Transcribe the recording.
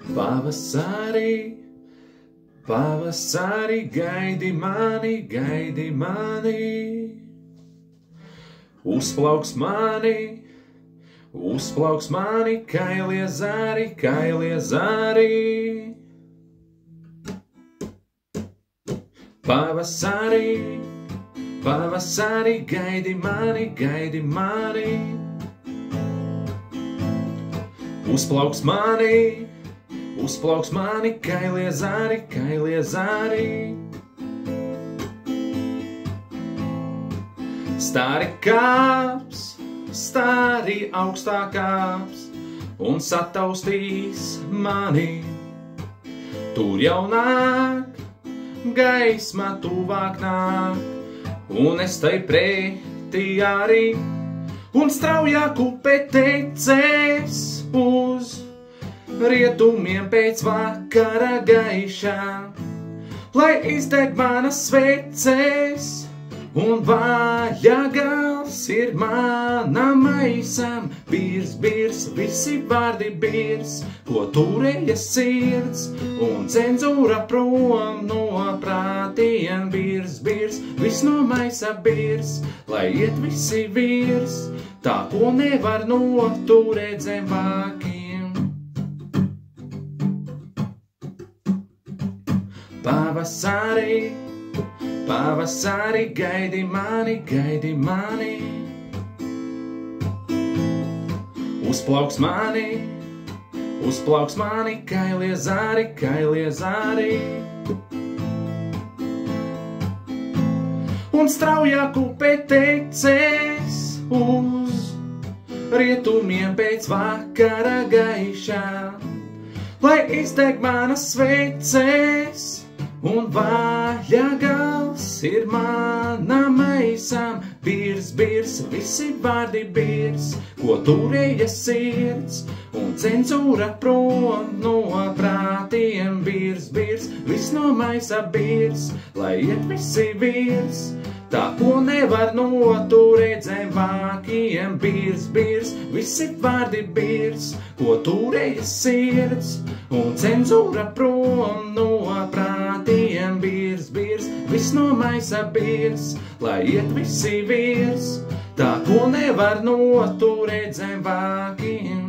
Pavasarī, pavasarī, gaidi mani, gaidi mani. Uzplauks mani, kailie zari, kailie zari. Pavasarī, pavasarī, gaidi mani, gaidi mani. Uzplauks mani, kailie zari, kailie zari. Stāri kāps, stāri augstā kāps un sataustīs mani. Tur jau nāk, gaisma tuvāk nāk, un es tai pretī arī. Un straujāk upe tecēs uz rietumiem pēc vakara gaišā, lai izdeg manas sveces, un vājagals ir manam maisam. Birs, birs, visi vārdi birs, ko turēja sirds, un cenzūra prom no prātiem. Birs, birs, viss no maisa birs, lai iet visi virs, tā ko nevar noturēt zem vākiem. Pavasarī, pavasarī, gaidi mani, gaidi mani. Uzplauks mani, kailie zari, kailie zari. Un straujāk upe tecēs uz rietumiem pēc vakara gaišā, lai izdeg manas sveces, un vājagals ir manam maisam. Birs, birs, visi vārdi birs, ko turēja sirds, un cenzūra prom no prātiem. Birs, birs, viss no maisa birs, lai iet visi virs, tā ko nevar noturēt zem vākiem. Birs, birs, visi vārdi birs, ko turēja sirds, un cenzūra prom no prātiem. Birs, birs, viss no maisa birs, lai iet visi virs, tā ko nevar noturēt zem vākiem.